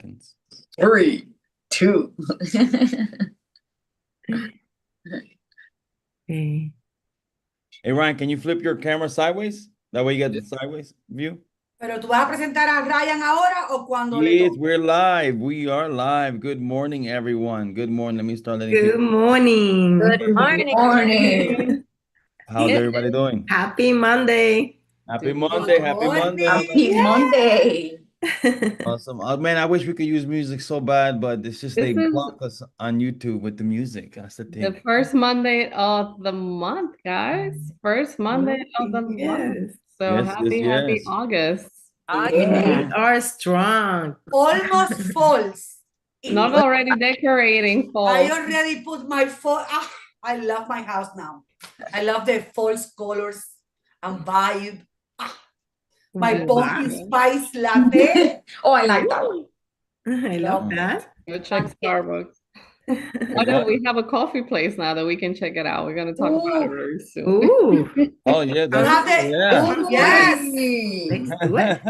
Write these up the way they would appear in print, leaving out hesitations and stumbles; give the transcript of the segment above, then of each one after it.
seconds. 3, 2. Okay. Hey, Ryan, can you flip your camera sideways? That way you get the sideways view. Pero tú vas a presentar a Ryan ahora o cuando le Yes, toque. we're live. We are live. Good morning, everyone. Good morning. Let me start letting Good people. morning. Good morning. How's everybody doing? Happy Monday. Happy Good Monday. Happy morning. Monday. Happy Monday. Awesome. Man, I wish we could use music so bad, but it's just they This is block us on YouTube with the music. That's the the thing. first Monday of the month, guys. First Monday of the month. Yes. So Yes, happy yes. August. We are strong. Almost false. Not already decorating fall. I already put my fall. I love my house now. I love the false colors and vibe. My Wow. pumpkin spice latte. Oh, I like that one. I love that. Go check Starbucks. Oh no, we have a coffee place now that we can check it out. We're gonna talk about it very soon. Ooh. Oh, yeah. You have That's, the yeah. yes. Let's do it.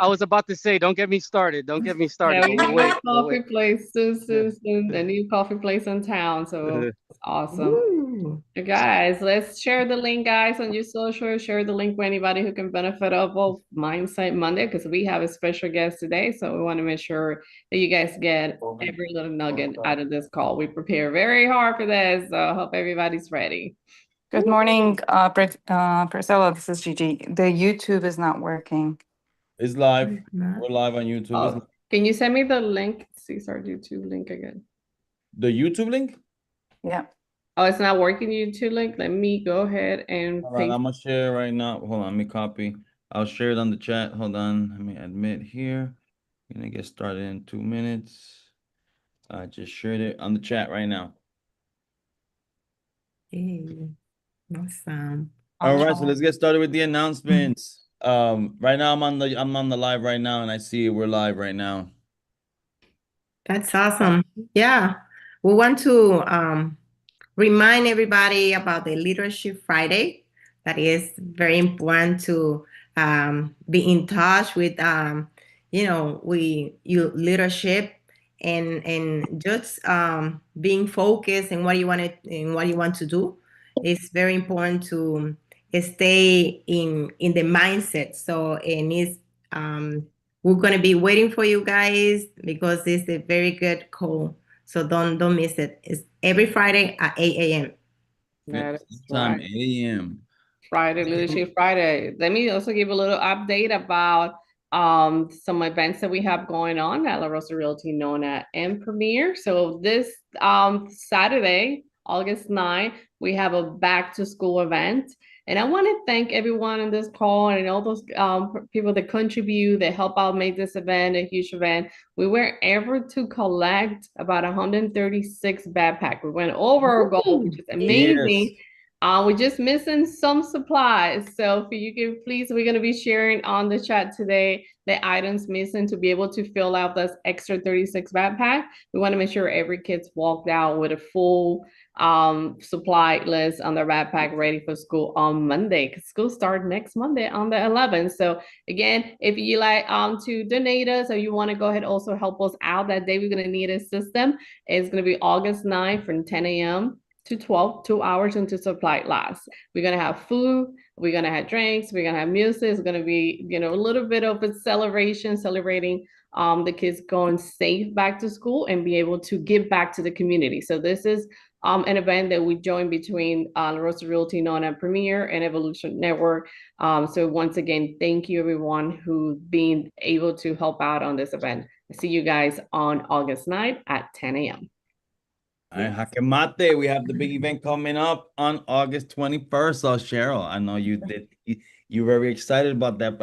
I was about to say, don't get me started. Don't get me started. Yeah, we but have we'll a wait, we'll coffee wait. place soon, a new coffee place in town. So it's awesome. Ooh. You guys, let's share the link, guys, on your social. Share the link with anybody who can benefit of Mindset Monday, because we have a special guest today. So we want to make sure that you guys get every little nugget out of this call. We prepare very hard for this, so I hope everybody's ready. Good morning, Priscilla. This is Gigi. The YouTube is not working. It's live. We're live on YouTube. Oh, can you send me the link? Cesar YouTube link again. The YouTube link? Yeah. Oh, it's not working, YouTube link. Let me go ahead and All right, paste. I'm gonna share right now. Hold on, let me copy. I'll share it on the chat. Hold on, let me admit here. We're gonna get started in 2 minutes. I just shared it on the chat right now. Hey. Awesome. All right, so let's get started with the announcements. Right now I'm on the live right now, and I see we're live right now. That's awesome. Yeah. We want to remind everybody about the Leadership Friday. That is very important to be in touch with your leadership and just being focused in what you want to do. It's very important to stay in the mindset. So and it's we're gonna be waiting for you guys because it's a very good call. So don't miss it. It's every Friday at 8 a.m. That is Time right. 8 a.m. Friday, Leadership Friday. Let me also give a little update about some events that we have going on at La Rosa Realty Nona and Premier. So this Saturday, August 9th, we have a back to school event. And I want to thank everyone on this call and all those people that contribute, that help out make this event a huge event. We were able to collect about 136 backpacks. We went over our goal, which is amazing. Yes. We're just missing some supplies. So if you can please, we're going to be sharing on the chat today the items missing to be able to fill out this extra 36 backpack. We want to make sure every kid's walked out with a full supply list on their backpack ready for school on Monday, because school starts next Monday on the 11th. So again, if you like to donate us or you want to go ahead also help us out that day, we're going to need a system. It's going to be August 9th from 10 a.m. to 12, 2 hours until supply lasts. We're gonna have food, we're gonna have drinks, we're gonna have music. It's gonna be, a little bit of a celebration, celebrating the kids going safe back to school and be able to give back to the community. So this is an event that we join between La Rosa Realty, Nona Premier, and Evolution Network. So once again, thank you everyone who's been able to help out on this event. See you guys on August 9th at 10 a.m. All right, Jaque Mate, we have the big event coming up on August 21st. So Cheryl, I know you you're very excited about that.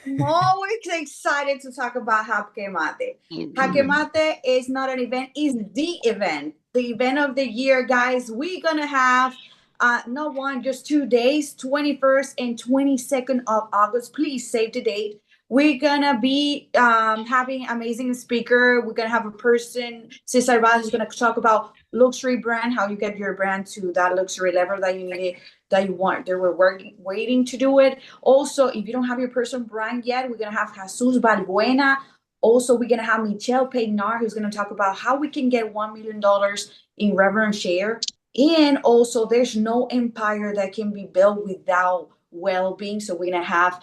I'm always excited to talk about Jaque Mate. Jaque Mate is not an event, it's the event of the year, guys. We're gonna have not one, just 2 days, 21st and 22nd of August. Please save the date. We're gonna be having amazing speaker. We're gonna have a person, Cesar Vaz, who's gonna talk about luxury brand, how you get your brand to that luxury level that you need, that you want. They were waiting to do it. Also, if you don't have your personal brand yet, we're gonna have Jesus Balbuena Also, we're going to have Michelle Paynar, who's going to talk about how we can get $1 million in revenue share. And also, there's no empire that can be built without well-being. So we're going to have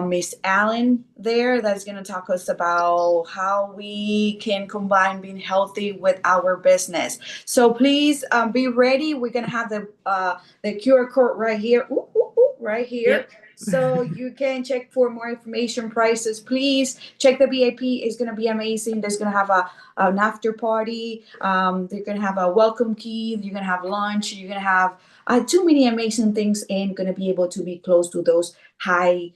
Miss Allen there that's going to talk us about how we can combine being healthy with our business. So please be ready. We're going to have the QR code right here, right here. Yep. So you can check for more information, prices. Please check the VIP. It's going to be amazing. There's going to have an after party. They're going to have a welcome key. You're going to have lunch. You're going to have too many amazing things, and going to be able to be close to those high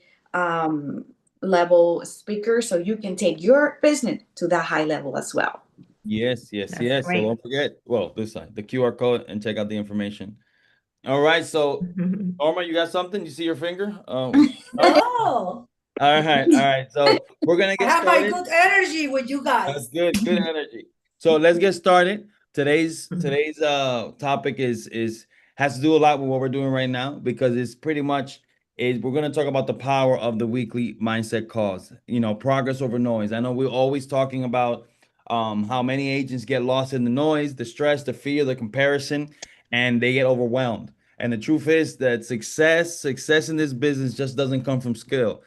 level speakers, so you can take your business to that high level as well. Yes. That's So great. don't forget, well, this side, the QR code, and check out the information. All right. So Norma, you got something? You see your finger? Oh, All right. So we're gonna I get have my started. good energy with you guys. That's good energy. So let's get started. Today's topic has to do a lot with what we're doing right now, because it's pretty much we're going to talk about the power of the weekly mindset calls. Progress over noise. I know we're always talking about how many agents get lost in the noise, the stress, the fear, the comparison, and they get overwhelmed. And the truth is that success in this business just doesn't come from skill.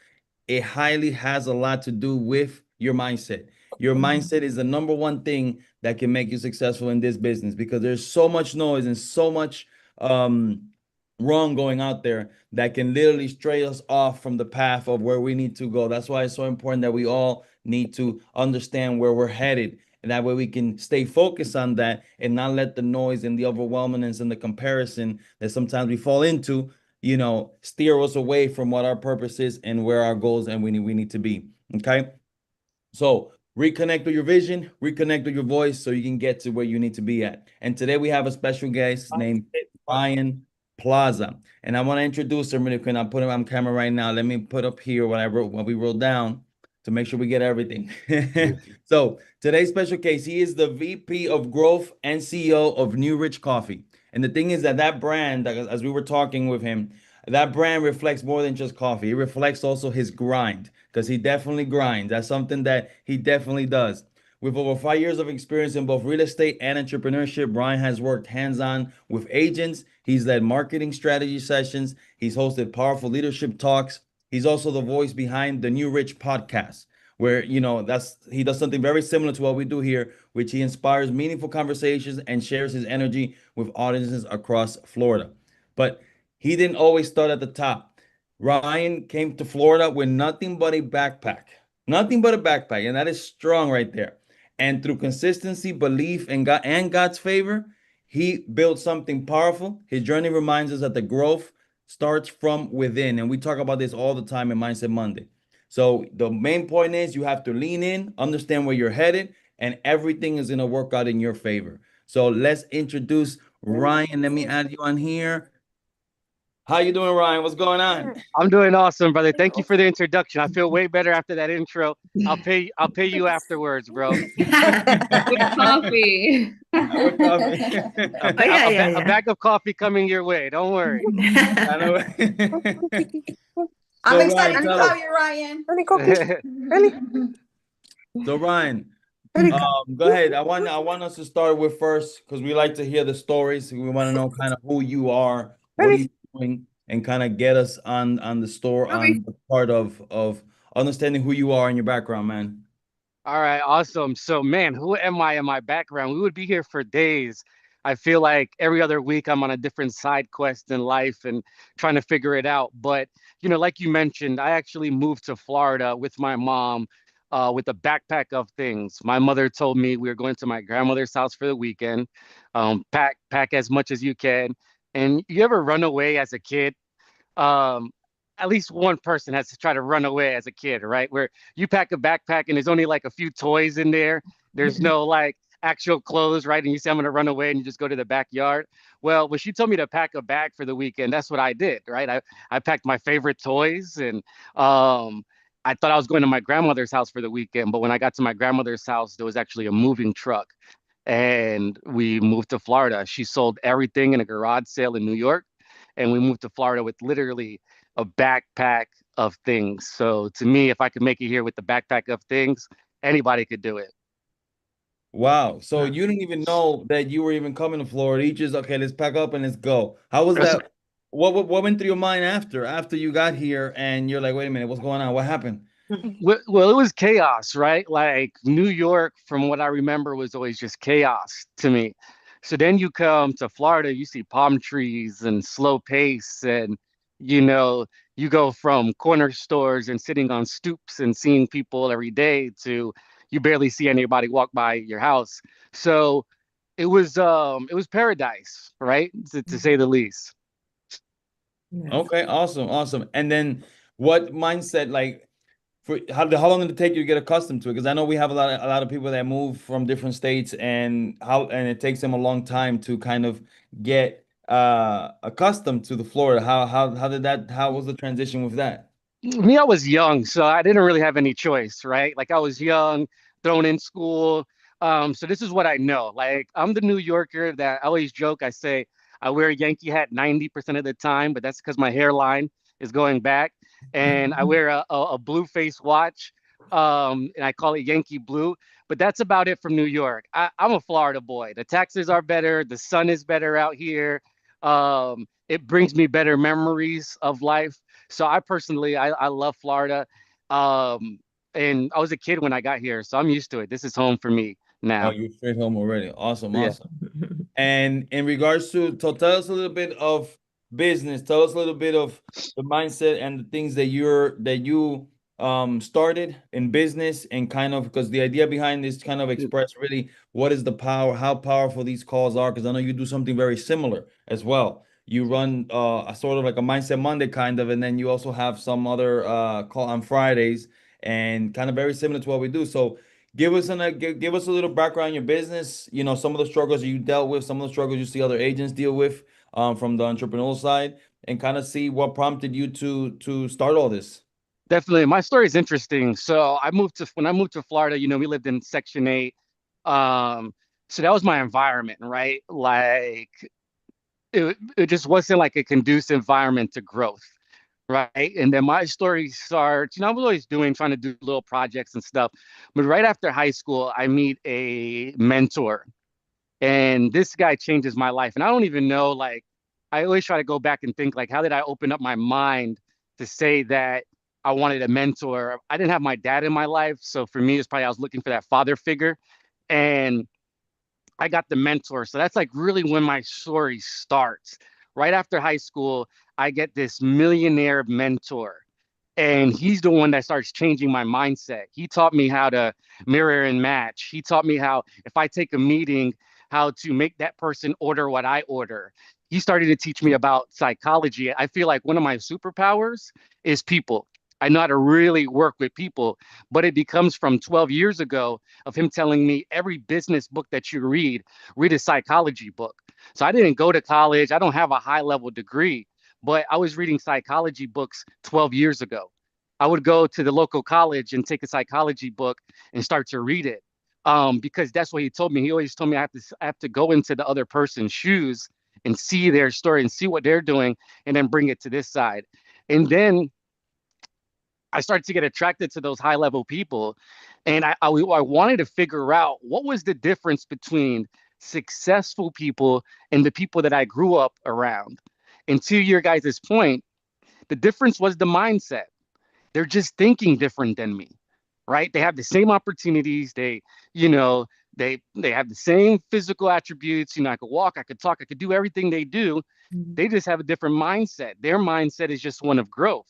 It highly has a lot to do with your mindset. Your mindset is the number one thing that can make you successful in this business, because there's so much noise and so much wrong going out there that can literally stray us off from the path of where we need to go. That's why it's so important that we all need to understand where we're headed, and that way we can stay focused on that and not let the noise and the overwhelmingness and the comparison that sometimes we fall into, steer us away from what our purpose is and where our goals and we need to be. Okay. So reconnect with your vision, reconnect with your voice, so you can get to where you need to be at. And today we have a special guest named Ryan Plaza. And I want to introduce him really quick. I'll put him on camera right now. Let me put up here what we wrote down to make sure we get everything. So today's special case, he is the VP of Growth and CEO of New Rich Coffee. And the thing is that brand, as we were talking with him, that brand reflects more than just coffee. It reflects also his grind, because he definitely grinds. That's something that he definitely does. With over 5 years of experience in both real estate and entrepreneurship, Ryan has worked hands-on with agents. He's led marketing strategy sessions. He's hosted powerful leadership talks. He's also the voice behind the New Rich podcast, where, he does something very similar to what we do here, which he inspires meaningful conversations and shares his energy with audiences across Florida. But he didn't always start at the top. Ryan came to Florida with nothing but a backpack, and that is strong right there. And through consistency, belief, and God's favor, he built something powerful. His journey reminds us that the growth starts from within. And we talk about this all the time in Mindset Monday. So the main point is you have to lean in, understand where you're headed, and everything is going to work out in your favor. So let's introduce Ryan. Let me add you on here. How you doing, Ryan? What's going on? I'm doing awesome, brother. Thank you for the introduction. I feel way better after that intro. I'll pay you afterwards, bro. With coffee. With coffee. A bag of coffee coming your way. Don't worry. I know. I'm So, excited Ryan, to tell tell us. you, Ryan. So Ryan, go ahead. I want us to start with first, because we like to hear the stories. We want to know kind of who you are, what are you doing, and kind of get us on the part of understanding who you are and your background, man. All right, awesome. So, man, who am I in my background? We would be here for days. I feel like every other week I'm on a different side quest in life and trying to figure it out. But, like you mentioned, I actually moved to Florida with my mom with a backpack of things. My mother told me we were going to my grandmother's house for the weekend. Pack as much as you can. And you ever run away as a kid? At least one person has to try to run away as a kid, right? Where you pack a backpack and there's only like a few toys in there. There's no like actual clothes, right? And you say, I'm going to run away, and you just go to the backyard. Well, when she told me to pack a bag for the weekend, that's what I did, right? I packed my favorite toys, and I thought I was going to my grandmother's house for the weekend. But when I got to my grandmother's house, there was actually a moving truck, and we moved to Florida. She sold everything in a garage sale in New York, and we moved to Florida with literally a backpack of things. So to me, if I could make it here with the backpack of things, anybody could do it. Wow. So you didn't even know that you were even coming to Florida. You just, okay, let's pack up and let's go. How was that? What went through your mind after you got here and you're like, wait a minute, what's going on? What happened? Well, it was chaos, right? Like New York, from what I remember, was always just chaos to me. So then you come to Florida, you see palm trees and slow pace, and you know, you go from corner stores and sitting on stoops and seeing people every day to you barely see anybody walk by your house. So it was paradise, right? To say the least. Yes. Okay, awesome, awesome. And then what mindset, like, for how long did it take you to get accustomed to it? Because I know we have a lot of people that move from different states, and it takes them a long time to kind of get accustomed to the Florida. How was the transition with that? Me, I was young, so I didn't really have any choice, right? Like I was young, thrown in school. So this is what I know. Like I'm the New Yorker that I always joke. I say I wear a Yankee hat 90% of the time, but that's because my hairline is going back. And I wear a blue face watch, and I call it Yankee Blue. But that's about it from New York. I'm a Florida boy. The taxes are better. The sun is better out here. It brings me better memories of life. So I personally, I love Florida. And I was a kid when I got here, so I'm used to it. This is home for me Oh, now. you're straight home already. Awesome, Yeah. awesome. And in regards to, tell us a little bit of business. Tell us a little bit of the mindset and the things that you started in business, and kind of, because the idea behind this kind of express really what is the power, how powerful these calls are. Because I know you do something very similar as well. You run a sort of like a Mindset Monday kind of, and then you also have some other call on Fridays, and kind of very similar to what we do. So give us a little background on your business. You know, some of the struggles you dealt with, some of the struggles you see other agents deal with, from the entrepreneurial side, and kind of see what prompted you to start all this. Definitely. My story is interesting. So when I moved to Florida, we lived in Section 8. Um, so that was my environment, right? Like it just wasn't like a conducive environment to growth, right? And then my story starts, I was always trying to do little projects and stuff. But right after high school, I meet a mentor, and this guy changes my life. And I don't even know, like, I always try to go back and think, like, how did I open up my mind to say that I wanted a mentor? I didn't have my dad in my life. So for me, it's probably I was looking for that father figure. And I got the mentor. So that's like really when my story starts. Right after high school, I get this millionaire mentor, and he's the one that starts changing my mindset. He taught me how to mirror and match. He taught me how, if I take a meeting, how to make that person order what I order. He started to teach me about psychology. I feel like one of my superpowers is people. I know how to really work with people, but it becomes from 12 years ago of him telling me every business book that you read a psychology book. So I didn't go to college. I don't have a high level degree, but I was reading psychology books 12 years ago. I would go to the local college and take a psychology book and start to read it, because that's what he told me. He always told me I have to go into the other person's shoes and see their story and see what they're doing, and then bring it to this side. And then I started to get attracted to those high level people. And I wanted to figure out what was the difference between successful people and the people that I grew up around. And to your guys' point, the difference was the mindset. They're just thinking different than me, right? They have the same opportunities. You know, they have the same physical attributes. I could walk, I could talk, I could do everything they do. They just have a different mindset. Their mindset is just one of growth.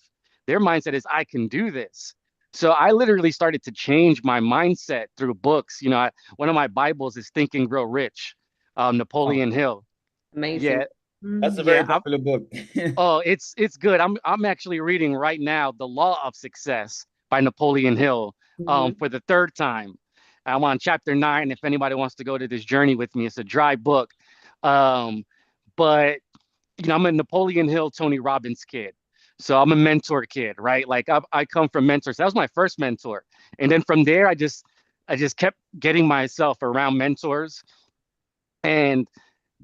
Their mindset is, I can do this. So I literally started to change my mindset through books. One of my Bibles is Think and Grow Rich, Napoleon Hill. Amazing. Yeah. That's a very popular book. Oh, it's good. I'm actually reading right now The Law of Success by Napoleon Hill, for the third time. I'm on chapter 9. If anybody wants to go to this journey with me, it's a dry book. But I'm a Napoleon Hill, Tony Robbins kid. So I'm a mentor kid, right? Like I come from mentors. That was my first mentor. And then from there, I just kept getting myself around mentors. And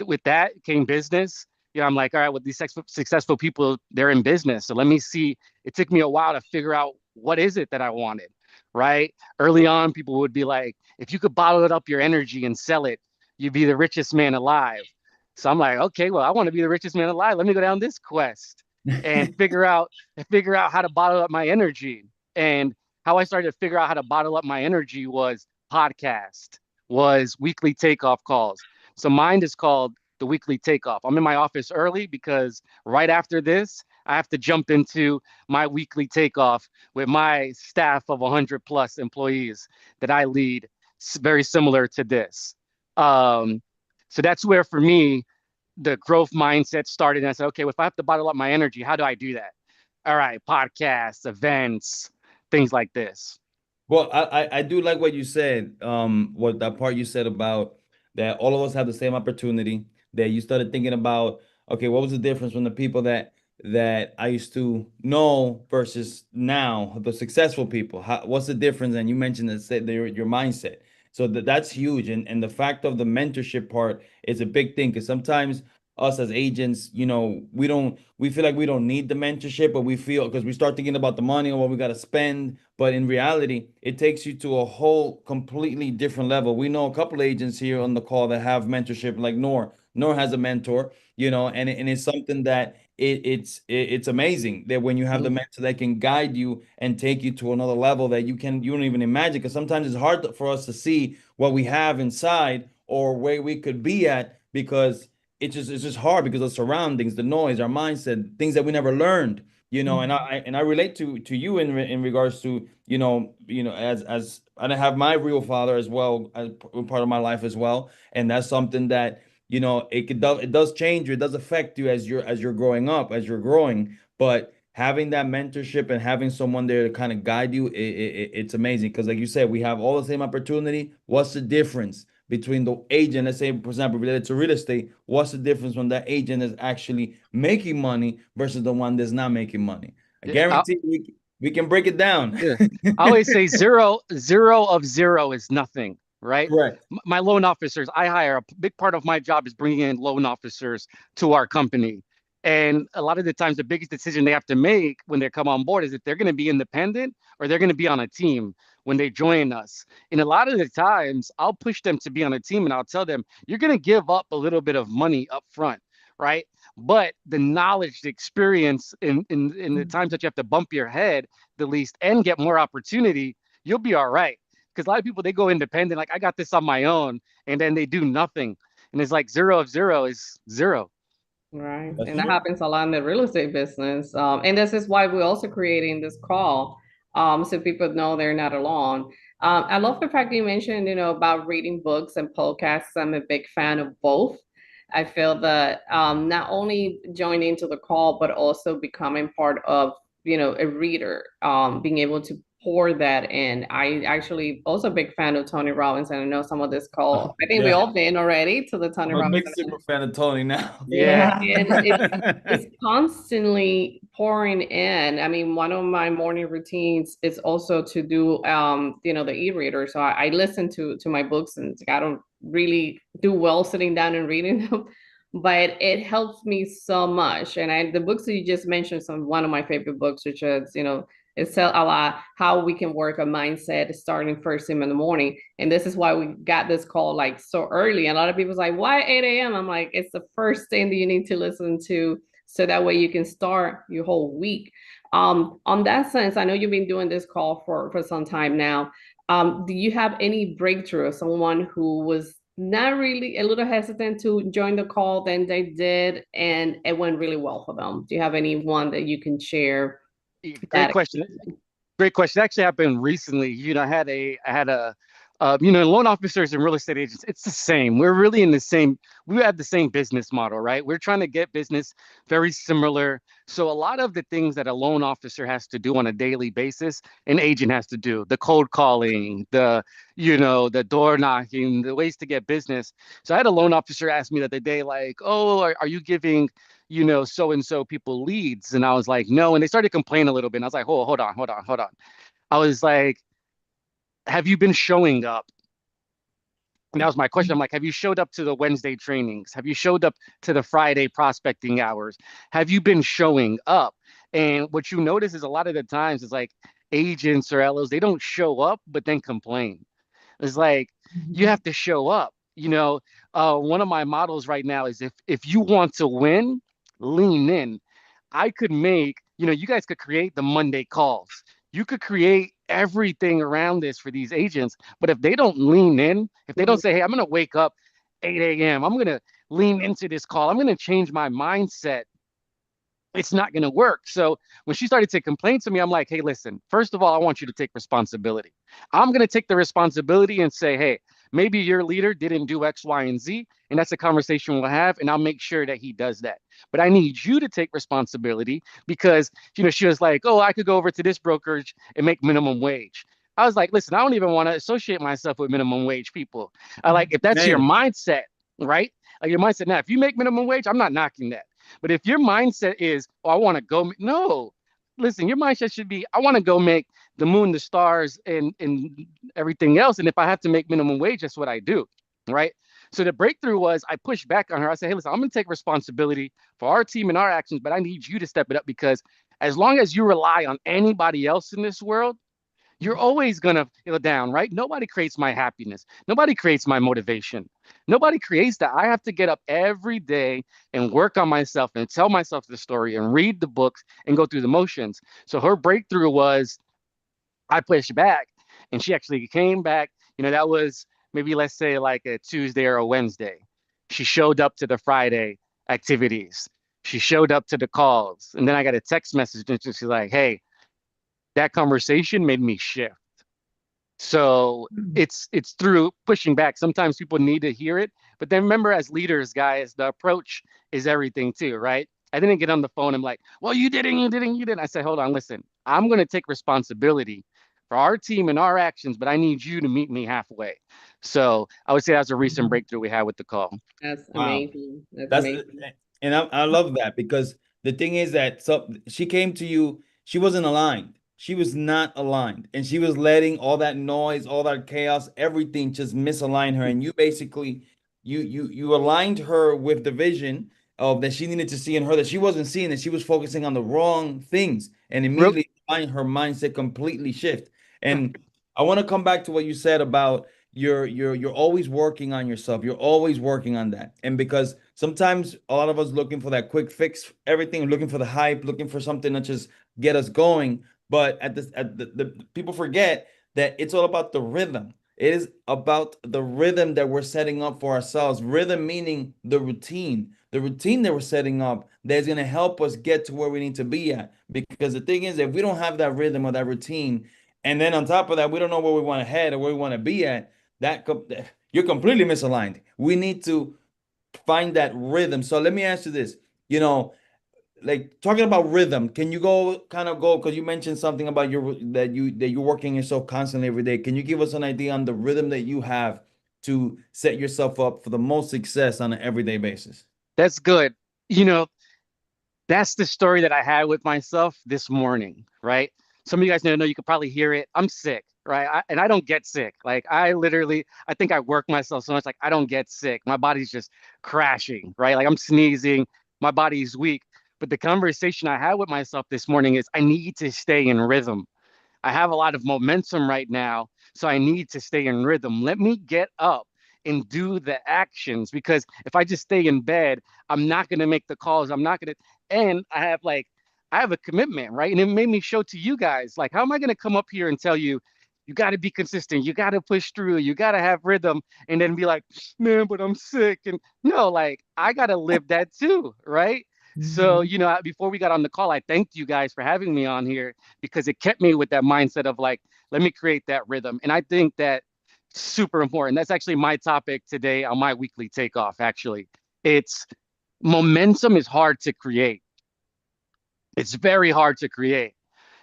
with that came business. I'm like, all right, well, these successful people, they're in business. So let me see. It took me a while to figure out what is it that I wanted, right? Early on, people would be like, if you could bottle it up your energy and sell it, you'd be the richest man alive. So I'm like, okay, well, I want to be the richest man alive. Let me go down this quest and figure out how to bottle up my energy. And how I started to figure out how to bottle up my energy was podcast, was weekly takeoff calls. So mine is called the weekly takeoff. I'm in my office early because right after this, I have to jump into my weekly takeoff with my staff of 100 plus employees that I lead, very similar to this. So that's where, for me, the growth mindset started. And I said, okay, well, if I have to bottle up my energy, how do I do that? All right, podcasts, events, things like this. Well, I do like what you said. What that part you said about that all of us have the same opportunity. That you started thinking about, okay, what was the difference from the people that I used to know versus now, the successful people? What's the difference? And you mentioned that your mindset. So that's huge. And the fact of the mentorship part is a big thing, because sometimes us as agents, we feel like we don't need the mentorship, but we feel, because we start thinking about the money or what we got to spend. But in reality, it takes you to a whole completely different level. We know a couple agents here on the call that have mentorship, like Noor. Noor has a mentor, and it's something that it's amazing that when you have the mentor that can guide you and take you to another level that you don't even imagine. Because sometimes it's hard for us to see what we have inside or where we could be at, because it's just hard because of surroundings, the noise, our mindset, things that we never learned. And I relate to you in regards to as I have my real father as well as part of my life as well, and that's something that it does change you, it does affect you as you're growing up, as you're growing, but having that mentorship and having someone there to kind of guide you, it's amazing, because like you said, we have all the same opportunity. What's the difference between the agent, let's say, for example, related to real estate? What's the difference when that agent is actually making money versus the one that's not making money? I guarantee we can break it down. Yeah. I always say zero of zero is nothing, right? Correct. My loan officers, I hire, a big part of my job is bringing in loan officers to our company. And a lot of the times, the biggest decision they have to make when they come on board is if they're going to be independent or they're going to be on a team when they join us. And a lot of the times, I'll push them to be on a team, and I'll tell them, you're going to give up a little bit of money up front, right? But the knowledge, the experience in the times that you have to bump your head the least and get more opportunity, you'll be all right. Because a lot of people, they go independent, like, I got this on my own, and then they do nothing. And it's like 0 of 0 is 0. Right. That's And that true. happens a lot in the real estate business. And this is why we're also creating this call, so people know they're not alone. I love the fact that you mentioned, about reading books and podcasts. I'm a big fan of both. I feel that not only joining to the call, but also becoming part of, a reader, being able to pour that in. I actually also a big fan of Tony Robbins, and I know some of this call. I think we Yeah. all been already to the Tony I'm a big Robbins. super fan of Tony now. Yeah. And it's constantly pouring in. I mean, one of my morning routines is also to do, the e-reader. So I listen to my books, and I don't really do well sitting down and reading them, but it helps me so much. And the books that you just mentioned, one of my favorite books, which is, it's a lot how we can work a mindset starting first thing in the morning. And this is why we got this call like so early. And a lot of people's like, why 8 a.m.? I'm like, it's the first thing that you need to listen to, so that way you can start your whole week. On that sense, I know you've been doing this call for some time now. Do you have any breakthrough, someone who was not really, a little hesitant to join the call, then they did, and it went really well for them? Do you have anyone that you can share? Great question. Great question. Actually happened recently. I had a loan officers and real estate agents, it's the same. We have the same business model, right? We're trying to get business very similar. So a lot of the things that a loan officer has to do on a daily basis, an agent has to do: the cold calling, the door knocking, the ways to get business. So I had a loan officer ask me the other day, like, oh, are you giving so-and-so people leads? And I was like, no. And they started complaining a little bit. And I was like, oh, hold on. I was like, have you been showing up? And that was my question. I'm like, have you showed up to the Wednesday trainings? Have you showed up to the Friday prospecting hours? Have you been showing up? And what you notice is a lot of the times it's like agents or LOs, they don't show up, but then complain. It's like you have to show up. One of my models right now is if you want to win, lean in. I could make, you guys could create the Monday calls. You could create everything around this for these agents. But if they don't lean in, if they don't say, hey, I'm going to wake up 8 a.m., I'm going to lean into this call, I'm going to change my mindset, it's not going to work. So when she started to complain to me, I'm like, hey, listen, first of all, I want you to take responsibility. I'm going to take the responsibility and say, hey, maybe your leader didn't do X, Y, and Z, and that's a conversation we'll have, and I'll make sure that he does that. But I need you to take responsibility because, she was like, oh, I could go over to this brokerage and make minimum wage. I was like, listen, I don't even want to associate myself with minimum wage people. I like, if that's your mindset, right? Like your mindset, now, if you make minimum wage, I'm not knocking that. But if your mindset is, oh, I want to go, no, listen, your mindset should be, I want to go make the moon, the stars, and everything else. And if I have to make minimum wage, that's what I do, right? So the breakthrough was I pushed back on her. I said, hey, listen, I'm going to take responsibility for our team and our actions, but I need you to step it up because as long as you rely on anybody else in this world, you're always going to go down, right? Nobody creates my happiness. Nobody creates my motivation. Nobody creates that. I have to get up every day and work on myself and tell myself the story and read the books and go through the motions. So her breakthrough was I pushed back and she actually came back. That was maybe let's say like a Tuesday or a Wednesday. She showed up to the Friday activities. She showed up to the calls. And then I got a text message and she's like, hey, that conversation made me shift. So it's through pushing back. Sometimes people need to hear it, but then remember as leaders, guys, the approach is everything too, right? I didn't get on the phone and like, well, you didn't. I said, hold on, listen, I'm going to take responsibility for our team and our actions, but I need you to meet me halfway. So I would say that's a recent breakthrough we had with the call. That's Wow. amazing. That's amazing. And I love that because the thing is that she came to you, she wasn't aligned. She was not aligned and she was letting all that noise, all that chaos, everything just misalign her. And you basically, you aligned her with the vision of that she needed to see in her that she wasn't seeing, that she was focusing on the wrong things and immediately her mindset completely shift. And I want to come back to what you said about you're always working on yourself. You're always working on that. And because sometimes a lot of us looking for that quick fix, everything, looking for the hype, looking for something to just get us going. But the people forget that it's all about the rhythm. It is about the rhythm that we're setting up for ourselves. Rhythm meaning the routine that we're setting up that's going to help us get to where we need to be at. Because the thing is, if we don't have that rhythm or that routine, and then on top of that, we don't know where we want to head or where we want to be at, you're completely misaligned. We need to find that rhythm. So let me ask you this, like talking about rhythm, can you go because you mentioned something about that you're working yourself constantly every day. Can you give us an idea on the rhythm that you have to set yourself up for the most success on an everyday basis? That's good. That's the story that I had with myself this morning, right? Some of you guys know, you could probably hear it. I'm sick, right? And I don't get sick. Like I think I work myself so much, like I don't get sick. My body's just crashing, right? Like I'm sneezing, my body's weak. But the conversation I had with myself this morning is I need to stay in rhythm. I have a lot of momentum right now, so I need to stay in rhythm. Let me get up and do the actions because if I just stay in bed, I'm not going to make the calls. I'm not going to, and I have a commitment, right? And it made me show to you guys, like, how am I going to come up here and tell you, you got to be consistent. You got to push through. You got to have rhythm and then be like, man, but I'm sick. And no, like, I got to live that too, right? So, before we got on the call, I thanked you guys for having me on here because it kept me with that mindset of like, let me create that rhythm. And I think that super important. That's actually my topic today on my weekly takeoff. Actually, it's momentum is hard to create. It's very hard to create.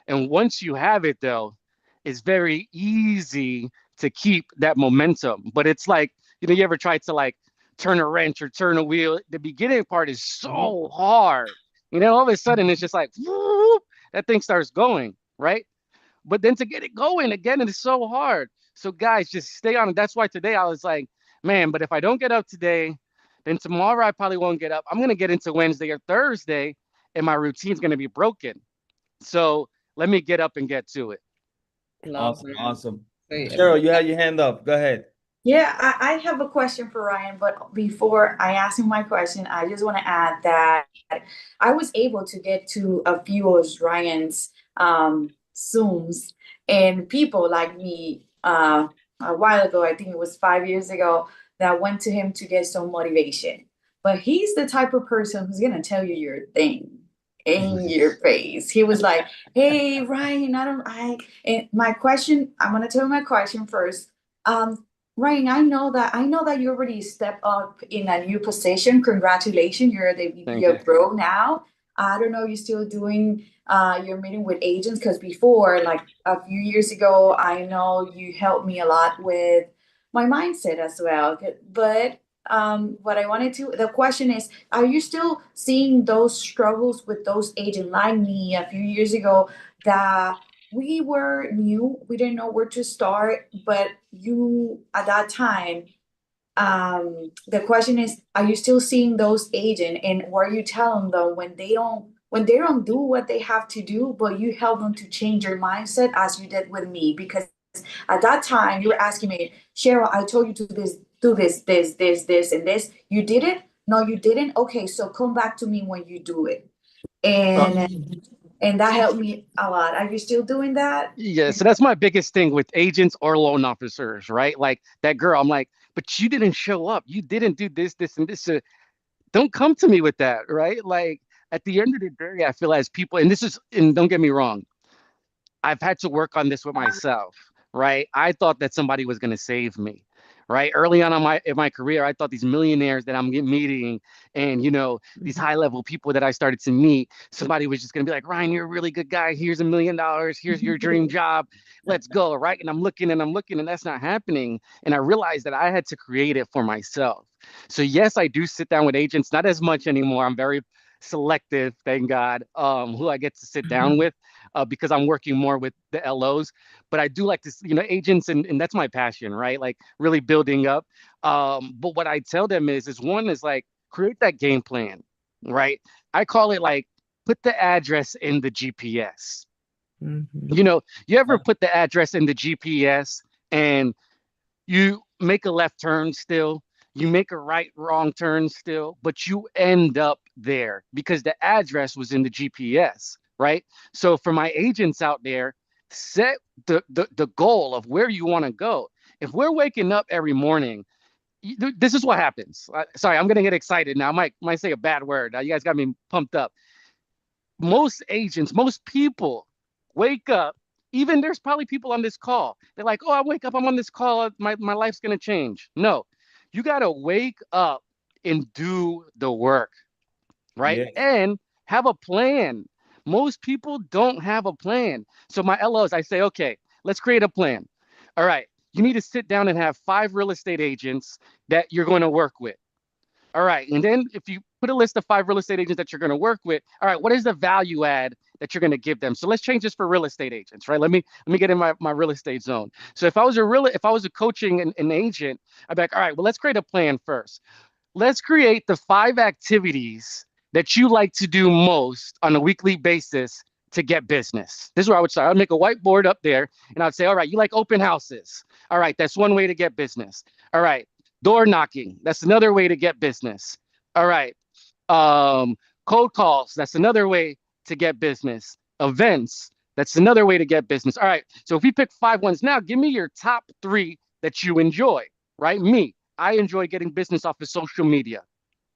And once you have it though, it's very easy to keep that momentum. But it's like, you ever tried to like turn a wrench or turn a wheel? The beginning part is so hard. All of a sudden it's just like, whoop, that thing starts going, right? But then to get it going again, it is so hard. So guys, just stay on it. That's why today I was like, man, but if I don't get up today, then tomorrow I probably won't get up. I'm going to get into Wednesday or Thursday and my routine's going to be broken. So let me get up and get to it. Love Awesome, it. awesome. Great. Cheryl, you had your hand up. Go ahead. Yeah, I have a question for Ryan, but before I ask him my question, I just want to add that I was able to get to a few of Ryan's Zooms, and people like me a while ago, I think it was 5 years ago, that went to him to get some motivation. But he's the type of person who's gonna tell you your thing in your face. He was like, "Hey, Ryan, and my question, I'm gonna tell you my question first. Ryan, I know that you already stepped up in a new position. Congratulations, you're the VP Thank of you. Grow now. I don't know, you're still doing your meeting with agents, because before, like a few years ago, I know you helped me a lot with my mindset as well. But what I wanted to, the question is, are you still seeing those struggles with those agents like me a few years ago that we were new, we didn't know where to start, but you at that time, the question is, are you still seeing those agents, and what are you telling them when they don't do what they have to do, but you help them to change your mindset as you did with me? Because at that time you were asking me, Cheryl, I told you to do this, and this. You did it? No, you didn't. Okay, so come back to me when you do it. And that helped me a lot. Are you still doing that? Yeah, so that's my biggest thing with agents or loan officers, right? Like that girl, I'm like, but you didn't show up. You didn't do this, this, and this. Don't come to me with that, right? Like at the end of the day, I feel as people, and this is, and don't get me wrong, I've had to work on this with myself, right? I thought that somebody was going to save me, right? Early on in my career, I thought these millionaires that I'm meeting, and these high level people that I started to meet, somebody was just going to be like, Ryan, you're a really good guy. Here's $1 million. Here's your dream job. Let's go, right? And I'm looking, and that's not happening. And I realized that I had to create it for myself. So yes, I do sit down with agents, not as much anymore. I'm very selective, thank God, who I get to sit down with, because I'm working more with the LOs. But I do like to, agents, and that's my passion, right? Like really building up. But what I tell them is one is like, create that game plan, right? I call it like, put the address in the GPS. You ever put the address in the GPS and you make a left turn still, you make a wrong turn still, but you end up there because the address was in the GPS, right? So for my agents out there, set the goal of where you want to go. If we're waking up every morning, this is what happens. Sorry, I'm gonna get excited now. I might say a bad word. You guys got me pumped up. Most agents, most people wake up. Even there's probably people on this call. They're like, oh, I wake up, I'm on this call, my life's gonna change. No, you gotta wake up and do the work, right? Yes. And have a plan. Most people don't have a plan. So my LOs, I say, okay, let's create a plan. All right, you need to sit down and have 5 real estate agents that you're going to work with. All right, and then if you put a list of 5 real estate agents that you're going to work with, all right, what is the value add that you're going to give them? So let's change this for real estate agents, right? Let me get in my real estate zone. So if I was a coaching an agent, I'd be like, all right, well, let's create a plan first. Let's create the 5 activities that you like to do most on a weekly basis to get business. This is where I would start. I'd make a whiteboard up there and I'd say, all right, you like open houses. All right, that's one way to get business. All right, door knocking, that's another way to get business. All right, cold calls, that's another way to get business. Events, that's another way to get business. All right, so if we pick 5 ones now, give me your top 3 that you enjoy, right? Me, I enjoy getting business off of social media,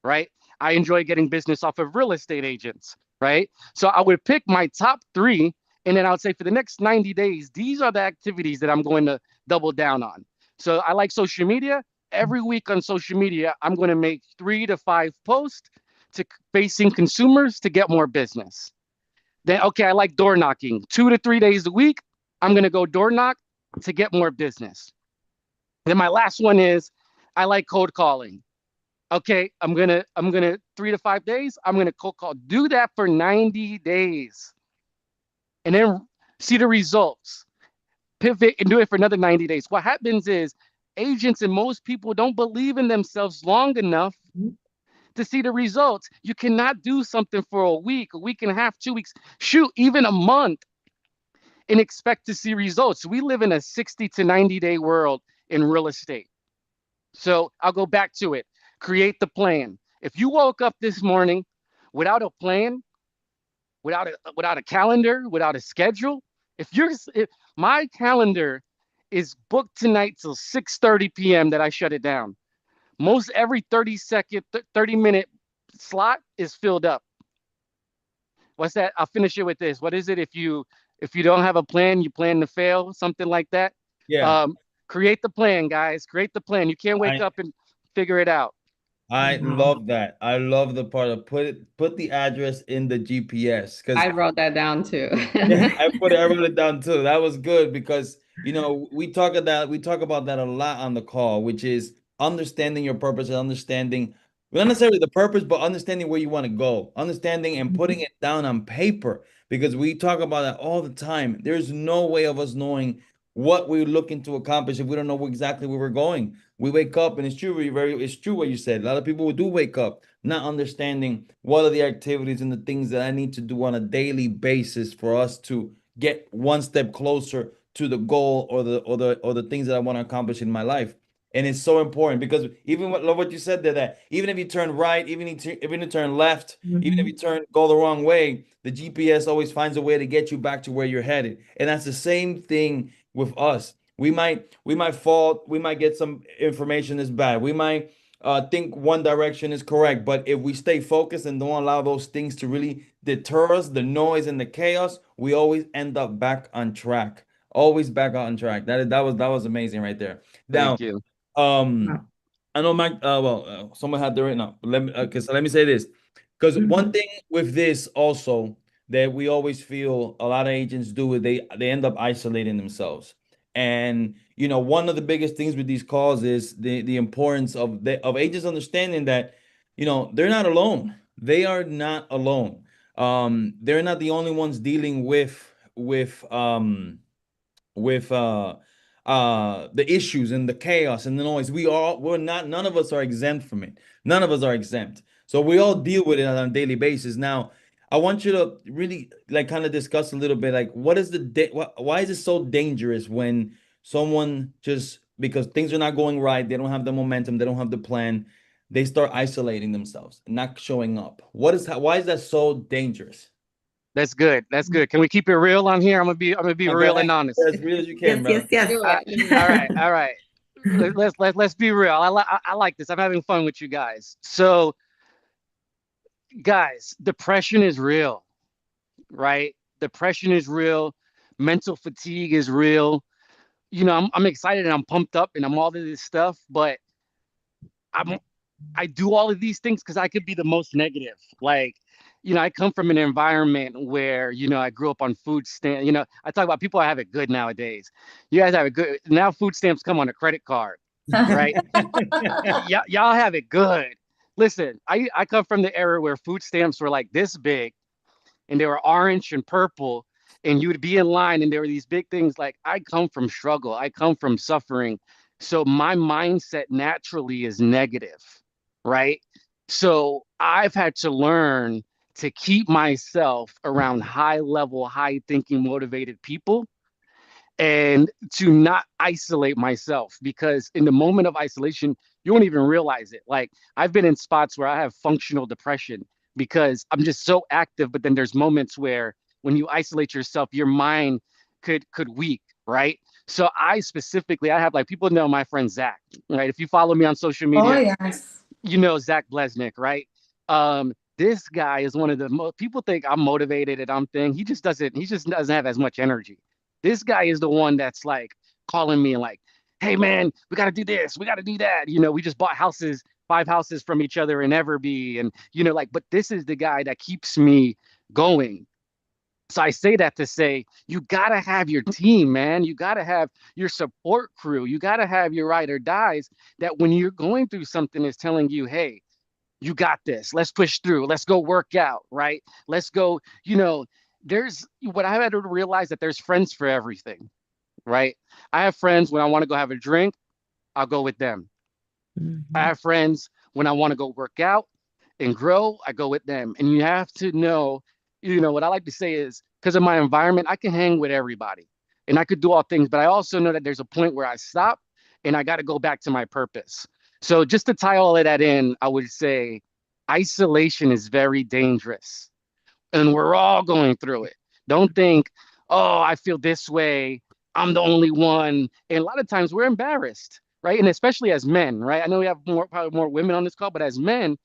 right? I enjoy getting business off of real estate agents, right? So I would pick my top 3, and then I would say for the next 90 days, these are the activities that I'm going to double down on. So I like social media. Every week on social media, I'm going to make 3 to 5 posts to facing consumers to get more business. Then, okay, I like door knocking. 2 to 3 days a week, I'm going to go door knock to get more business. Then my last one is I like cold calling. Okay, I'm gonna 3 to 5 days, I'm gonna cold call. Do that for 90 days. And then see the results. Pivot and do it for another 90 days. What happens is agents and most people don't believe in themselves long enough to see the results. You cannot do something for a week and a half, 2 weeks, shoot, even a month, and expect to see results. We live in a 60 to 90-day world in real estate. So I'll go back to it. Create the plan. If you woke up this morning without a plan, without a calendar, without a schedule, if my calendar is booked tonight till 6:30 p.m. that I shut it down. Most every 30-minute slot is filled up. What's that? I'll finish it with this. What is it? If you don't have a plan, you plan to fail, something like that. Yeah. Create the plan, guys. Create the plan. You can't wake up and figure it out. I love that. I love the part of put the address in the GPS, because I wrote that down too. I wrote it down too. That was good because we talk about that a lot on the call, which is understanding your purpose and understanding not necessarily the purpose, but understanding where you want to go, understanding and putting it down on paper, because we talk about that all the time. There's no way of us knowing what we're looking to accomplish if we don't know exactly where we're going. We wake up, and it's true what you said. A lot of people do wake up not understanding what are the activities and the things that I need to do on a daily basis for us to get one step closer to the goal or the things that I want to accomplish in my life. And it's so important because even what you said there, that even if you turn right, even if you turn left, even if you go the wrong way, the GPS always finds a way to get you back to where you're headed. And that's the same thing with us. We might fall, we might get some information is bad. We might think one direction is correct, but if we stay focused and don't allow those things to really deter us, the noise and the chaos, we always end up back on track. Always back on track. That was amazing right there. Now, Thank you. I know Mike. Someone had to right now. Let me say this, because one thing with this also that we always feel a lot of agents do is they end up isolating themselves. And one of the biggest things with these calls is the importance of agents understanding that they're not alone. They are not alone. They're not the only ones dealing with the issues and the chaos and the noise. None of us are exempt from it. None of us are exempt. So we all deal with it on a daily basis. Now, I want you to really kind of discuss a little bit, why is it so dangerous when someone just, because things are not going right, they don't have the momentum, they don't have the plan, they start isolating themselves and not showing up. Why is that so dangerous? That's good. That's good. Can we keep it real on here? I'm gonna be real and honest. As real as you can, Yes. All right. Let's be real. I like this. I'm having fun with you guys. So, guys, depression is real, right? Depression is real. Mental fatigue is real. I'm excited and I'm pumped up and I'm all of this stuff, but I do all of these things because I could be the most negative. I come from an environment where, I grew up on food stamps. I talk about people have it good nowadays. You guys have it good. Now food stamps come on a credit card, right? Y'all have it good. Listen, I come from the era where food stamps were like this big and they were orange and purple and you would be in line and there were these big things. I come from struggle. I come from suffering. So my mindset naturally is negative, right? So I've had to learn to keep myself around high level, high thinking, motivated people and to not isolate myself, because in the moment of isolation, you won't even realize it. I've been in spots where I have functional depression because I'm just so active, but then there's moments where when you isolate yourself, your mind could weak, right? So I have people know my friend Zach, right? If you follow me on social media, yes. Zach Blesnick, right? This guy is one of the people think I'm motivated and I'm thing. He just doesn't have as much energy. This guy is the one that's calling me and hey man, we got to do this. We got to do that. We just bought 5 houses from each other in Everby. And, but this is the guy that keeps me going. So I say that to say, you got to have your team, man. You got to have your support crew. You got to have your ride or dies that when you're going through something is telling you, hey, you got this. Let's push through. Let's go work out, right? Let's go, there's what I had to realize that there's friends for everything, right? I have friends when I want to go have a drink. I'll go with them. Mhm. I have friends when I want to go work out and grow, I go with them. And you have to know, what I like to say is because of my environment, I can hang with everybody and I could do all things, but I also know that there's a point where I stop and I got to go back to my purpose. So just to tie all of that in, I would say isolation is very dangerous and we're all going through it. Don't think, oh, I feel this way. I'm the only one. And a lot of times we're embarrassed, right? And especially as men, right? I know we have probably more women on this call, but as men,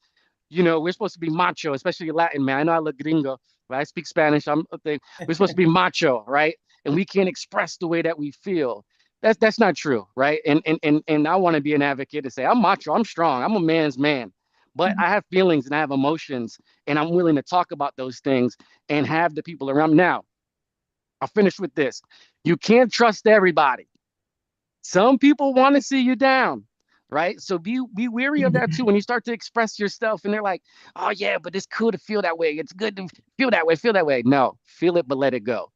we're supposed to be macho, especially Latin man. I know I look gringo, but I speak Spanish. We're supposed to be macho, right? And we can't express the way that we feel. That's not true, right? And I want to be an advocate to say I'm macho, I'm strong, I'm a man's man. But I have feelings and I have emotions, and I'm willing to talk about those things and have the people around. Now, I'll finish with this. You can't trust everybody. Some people want to see you down, right? So be wary of that too when you start to express yourself and they're like, oh yeah, but it's cool to feel that way. It's good to feel that way, feel that way. No, feel it, but let it go,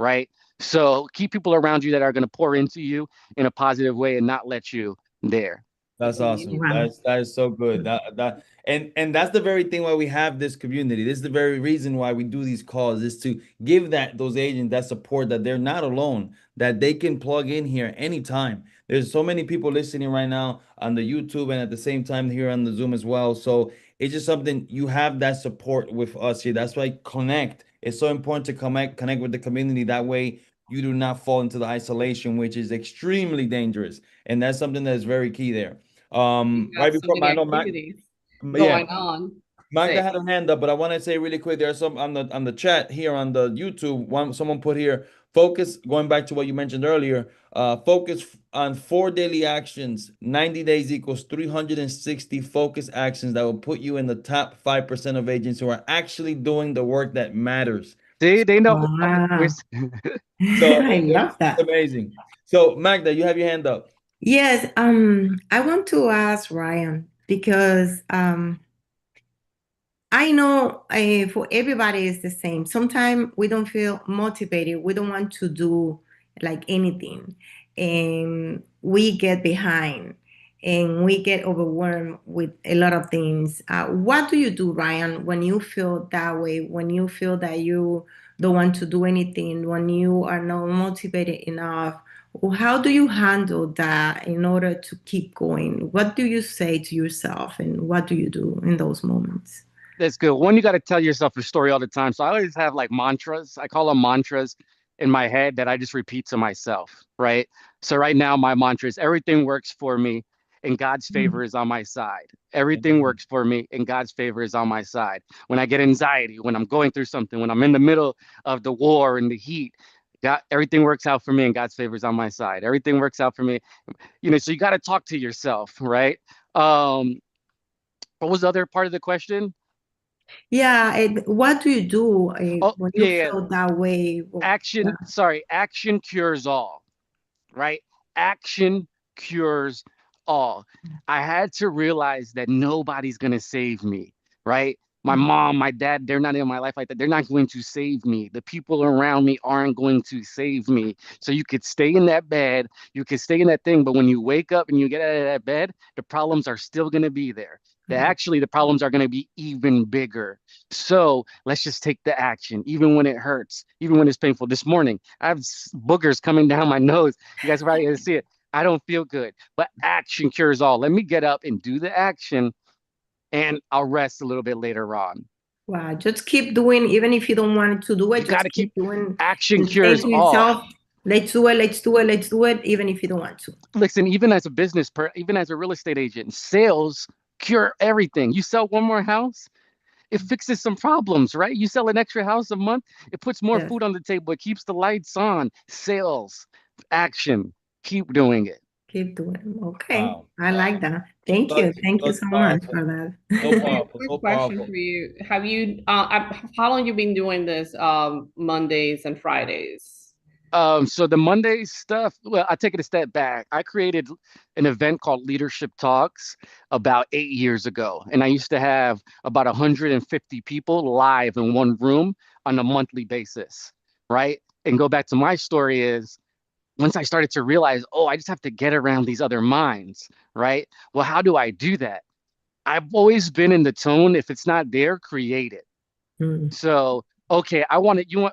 right? So keep people around you that are going to pour into you in a positive way and not let you there. That's awesome. Wow. That is so good. And that's the very thing why we have this community. This is the very reason why we do these calls, is to give those agents that support, that they're not alone, that they can plug in here anytime. There's so many people listening right now on the YouTube and at the same time here on the Zoom as well. So it's just something, you have that support with us here. That's why connect. It's so important to connect with the community. That way you do not fall into the isolation, which is extremely dangerous. And that's something that is very key there. You Right got so before many I know activities yeah, going on. Magda Say. had her hand up, but I want to say really quick, there's some on the chat here on the YouTube. Someone put here, focus, going back to what you mentioned earlier, focus on 4 daily actions. 90 days equals 360 focus actions that will put you in the top 5% of agents who are actually doing the work that matters. They know. Wow. So I love it's that. amazing. So Magda, you have your hand up. Yes, I want to ask Ryan because I know for everybody it's the same. Sometimes we don't feel motivated. We don't want to do like anything, and we get behind, and we get overwhelmed with a lot of things. What do you do, Ryan, when you feel that way? When you feel that you don't want to do anything, when you are not motivated enough? How do you handle that in order to keep going? What do you say to yourself, and what do you do in those moments? That's good. One, you got to tell yourself a story all the time. So I always have like mantras. I call them mantras in my head that I just repeat to myself, right? So right now, my mantra is everything works for me and God's favor is on my side. Everything works for me and God's favor is on my side. When I get anxiety, when I'm going through something, when I'm in the middle of the war and the heat, everything works out for me and God's favor is on my side. Everything works out for me. So you got to talk to yourself, right? What was the other part of the question? Yeah, what do you do Oh, when you yeah. feel that way? Action cures all, right? Action cures all. I had to realize that nobody's going to save me, right? My mom, my dad, they're not in my life like that. They're not going to save me. The people around me aren't going to save me. So you could stay in that bed, you could stay in that thing, but when you wake up and you get out of that bed, the problems are still going to be there. The problems are going to be even bigger. So let's just take the action, even when it hurts, even when it's painful. This morning, I have boogers coming down my nose. You guys are probably going to see it. I don't feel good, but action cures all. Let me get up and do the action, and I'll rest a little bit later on. Wow, just keep doing, even if you don't want to do it, You got to keep doing. action And say cures to all. yourself, let's do it, let's do it, let's do it, even if you don't want to. Listen, even as a even as a real estate agent, sales cure everything. You sell one more house, it fixes some problems, right? You sell an extra house a month, it puts more food on the table, it keeps the lights on. Sales, action, keep doing it. Keep doing it. Okay. Wow. I like that. Thank you. Thank you so much for that. So powerful. Quick So question powerful. for you. Have you how long you been doing this Mondays and Fridays? So the Monday stuff, well, I take it a step back. I created an event called Leadership Talks about 8 years ago. And I used to have about 150 people live in one room on a monthly basis, right? And go back to my story is once I started to realize, oh, I just have to get around these other minds, right? Well, how do I do that? I've always been in the tone. If it's not there, create it. Mm. So, okay, I wanted, you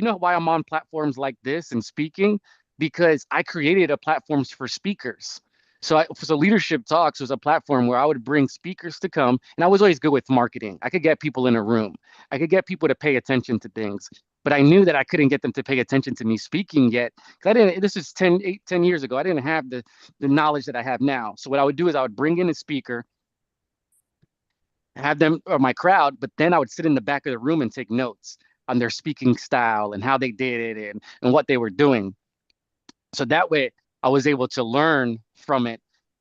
know why I'm on platforms like this and speaking? Because I created a platforms for speakers. So Leadership Talks was a platform where I would bring speakers to come, and I was always good with marketing. I could get people in a room. I could get people to pay attention to things, but I knew that I couldn't get them to pay attention to me speaking yet. 'Cause I didn't, this is 10 years ago. I didn't have the knowledge that I have now. So what I would do is I would bring in a speaker, have them or my crowd, but then I would sit in the back of the room and take notes on their speaking style and how they did it and what they were doing. So that way I was able to learn from it.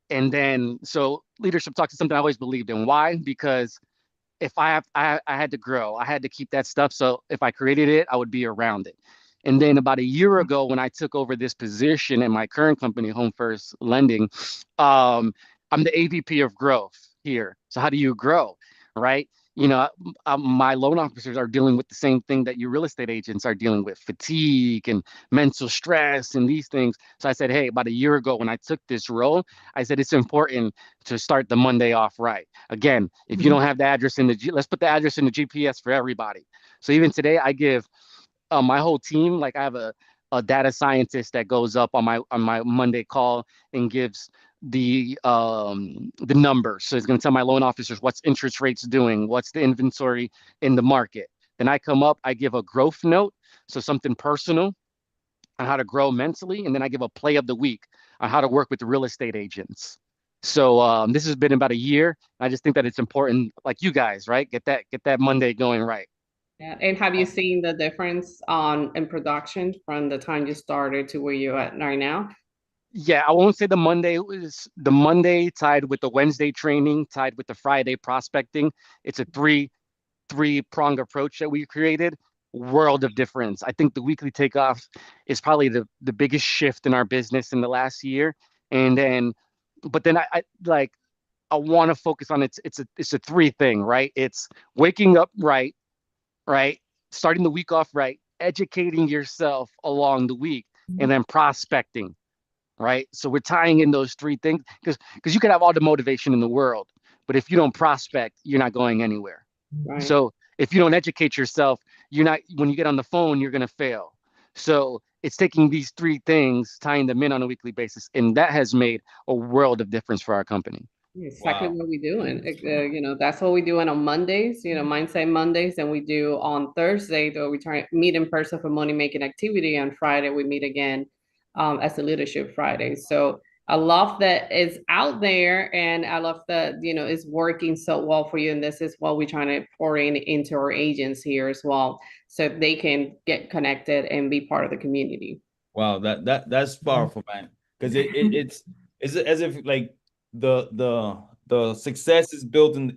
And then, so Leadership Talks is something I always believed in. Why? Because if I had to grow, I had to keep that stuff. So if I created it, I would be around it. And then about a year ago, when I took over this position in my current company, Home First Lending, I'm the AVP of growth here. So how do you grow, right? You know, my loan officers are dealing with the same thing that your real estate agents are dealing with, fatigue and mental stress and these things. So I said, hey, about a year ago when I took this role, I said it's important to start the Monday off right. Again, if you don't have the address in the let's put the address in the GPS for everybody. So even today, I give my whole team, like I have a data scientist that goes up on my Monday call and gives the numbers. So it's going to tell my loan officers what's interest rates doing, what's the inventory in the market. Then I come up, I give a growth note, so something personal on how to grow mentally, and then I give a play of the week on how to work with the real estate agents. So this has been about a year. I just think that it's important, like you guys, right? Get that Monday going right. Yeah. And have you seen the difference in production from the time you started to where you're at right now? Yeah, I won't say the Monday was the Monday tied with the Wednesday training, tied with the Friday prospecting. It's a three-prong approach that we created. World of difference. I think the weekly takeoff is probably the biggest shift in our business in the last year. And then, but then I like I want to focus on it's a three thing, right? It's waking up right, right? Starting the week off right, educating yourself along the week, and then prospecting, right? So we're tying in those three things because you can have all the motivation in the world, but if you don't prospect, you're not going anywhere. Right. So if you don't educate yourself, you're not, when you get on the phone, you're going to fail. So it's taking these three things, tying them in on a weekly basis, and that has made a world of difference for our company. Exactly Wow. what we doing. You know, that's what we doing on Mondays, you know, Mindset Mondays, and we do on Thursday, though we try meet in person for money making activity. On Friday, we meet again as a Leadership Friday. So I love that it's out there, and I love that, you know, it's working so well for you. And this is what we're trying to pour into our agents here as well, so they can get connected and be part of the community. Wow, that's powerful, man. Because it's as if like the success is built in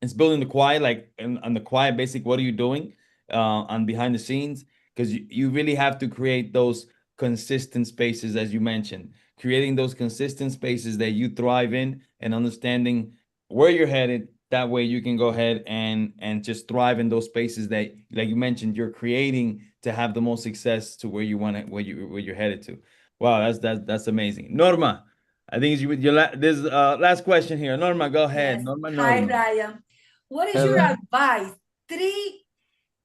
it's built in the quiet, like on the quiet basic. What are you doing on behind the scenes? Because you really have to create those consistent spaces, as you mentioned, creating those consistent spaces that you thrive in and understanding where you're headed. That way you can go ahead and just thrive in those spaces that, like you mentioned, you're creating to have the most success to where you want it, where you're headed to. Wow, that's amazing. Norma, I think it's this last question here. Norma, go ahead. Yes. Norma. Hi, Ryan. What is your advice? 3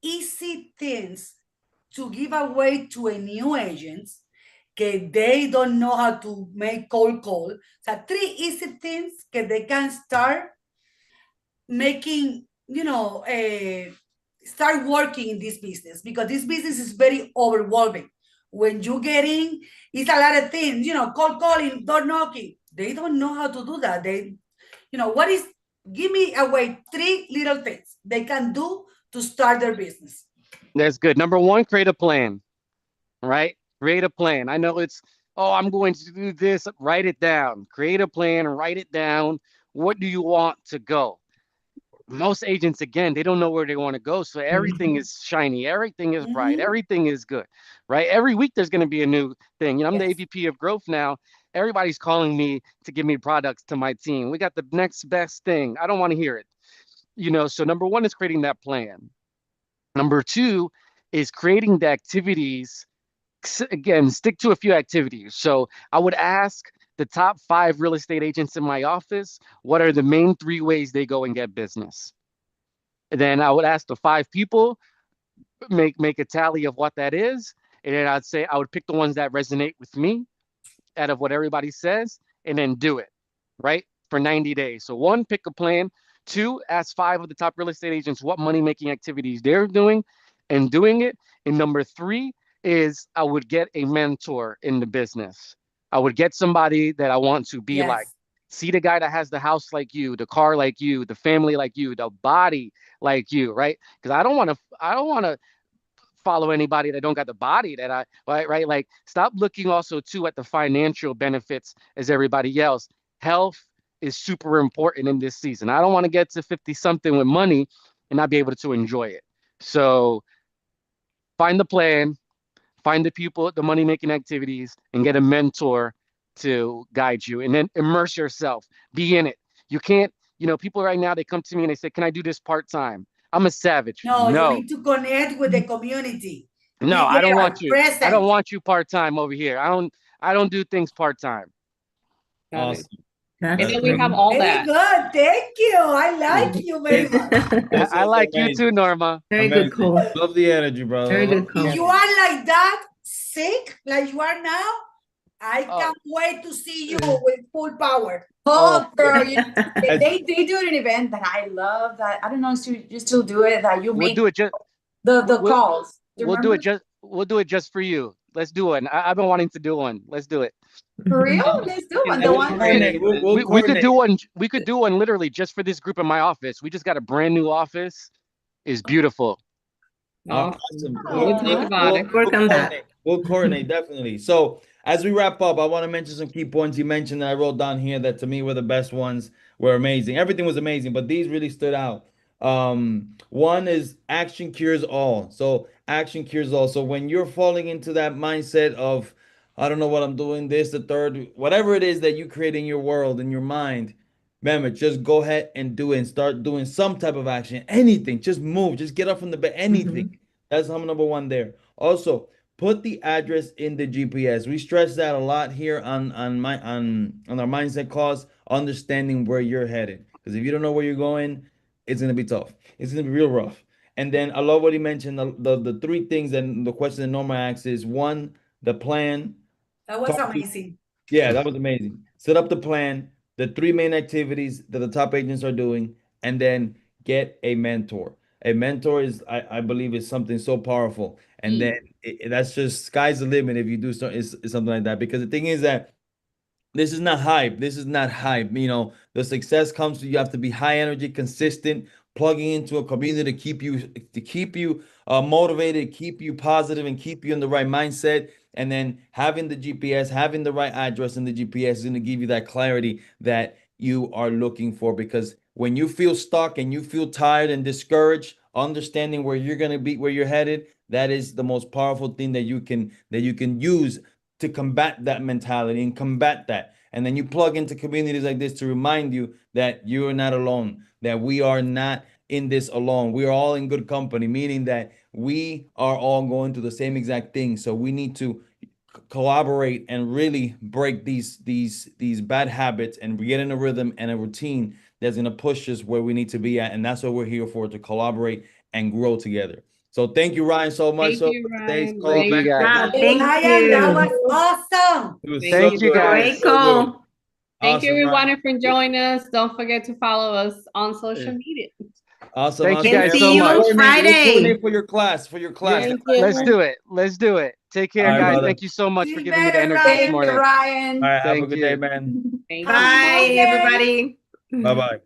easy things to give away to a new agent que they don't know how to make cold call. So 3 easy things that they can start making, start working in this business, because this business is very overwhelming. When you get in, it's a lot of things, cold calling, door knocking. They don't know how to do that. Give me away 3 little things they can do to start their business. That's good. Number one, create a plan, right? Create a plan. I know it's, oh, I'm going to do this. Write it down. Create a plan, write it down. What do you want to go? Most agents, again, they don't know where they want to go. So everything is shiny. Everything is bright. Everything is good, right? Every week there's going to be a new thing. I'm the AVP of growth now. Everybody's calling me to give me products to my team. We got the next best thing. I don't want to hear it. So number one is creating that plan. Number two is creating the activities again, stick to a few activities. So I would ask the top 5 real estate agents in my office, what are the main 3 ways they go and get business? And then I would ask the 5 people, make a tally of what that is. And then I'd say I would pick the ones that resonate with me out of what everybody says, and then do it, right? For 90 days. So 1, pick a plan. 2, ask 5 of the top real estate agents what money-making activities they're doing and doing it. And number 3 is I would get a mentor in the business. I would get somebody that I want to be like. See the guy that has the house like you, the car like you, the family like you, the body like you, right? Because I don't want to follow anybody that don't got the body that I, right? Like, stop looking also too at the financial benefits as everybody else. Health is super important in this season. I don't want to get to 50 something with money and not be able to enjoy it. So find the plan, find the people, the money making activities, and get a mentor to guide you, and then immerse yourself, be in it. You can't, people right now, they come to me and they say, can I do this part-time? I'm a savage. No, you need to connect with the community. No, I don't want you. Present. I don't want you part-time over here. I don't do things part-time. Awesome. And then we have all Very that. good. Thank you. I like you very much. I like you too, Norma. Very good call. Love the energy, brother. Very good call. If you are like that, sick, like you are now, I can't wait to see you with full power. Oh, girl, they do an event that I love. That I don't know if you still do it. That you We'll make do it just. the calls. Do you We'll do it remember? just. We'll do it just for you. Let's do one. I've been wanting to do one. Let's do it. For real. Let's do one. The We'll one. coordinate. We'll We could coordinate. do one. We could do one literally just for this group in my office. We just got a brand new office. It's beautiful. Awesome. We'll talk about it. Work on that. We'll coordinate, definitely. So as we wrap up, I want to mention some key points you mentioned that I wrote down here that to me were the best ones, were amazing. Everything was amazing, but these really stood out. One is action cures all. So action cures all. So when you're falling into that mindset of, I don't know what I'm doing, this, the third, whatever it is that you create in your world, in your mind, remember, just go ahead and do it and start doing some type of action. Anything, just move, just get up from the bed, anything. That's number 1 there. Also, put the address in the GPS. We stress that a lot here on our mindset calls, understanding where you're headed. Because if you don't know where you're going, it's gonna be tough. It's gonna be real rough. And then I love what he mentioned. The 3 things and the question that Norma asks is 1, the plan. That was amazing. Yeah, that was amazing. Set up the plan, the 3 main activities that the top agents are doing, and then get a mentor. A mentor is, I believe, is something so powerful. And then that's just sky's the limit if you do something like that. Because the thing is that this is not hype. This is not hype. The success comes to you have to be high energy, consistent, plugging into a community to keep you motivated, keep you positive, and keep you in the right mindset. And then having the GPS, having the right address in the GPS is going to give you that clarity that you are looking for. Because when you feel stuck and you feel tired and discouraged, understanding where you're going to be, where you're headed, that is the most powerful thing that you can use to combat that mentality and combat that. And then you plug into communities like this to remind you that you are not alone, that we are not in this alone. We are all in good company, meaning that we are all going through the same exact thing. So we need to collaborate and really break these bad habits and get in a rhythm and a routine that's going to push us where we need to be at. And that's what we're here for, to collaborate and grow together. So thank you, Ryan, so much. Thank you, Ryan. Call. Thank you, Wow, thank Ryan, that you. was awesome. It was Thank you, good. guys. Great call. Thank you, Awesome, everyone, Ryan. for joining us. Don't forget to follow us on social media. Awesome. Thank you awesome. guys see so you much. on We'll Friday. coordinate for your class. Thank you. Let's do it. Let's do it. Take care, All right, guys. brother. Thank you so much for Feel giving me the better, energy Ryan. this morning. Ryan. All right. Have a Thank good you. day, man. Thank you. Bye, everybody. Bye-bye.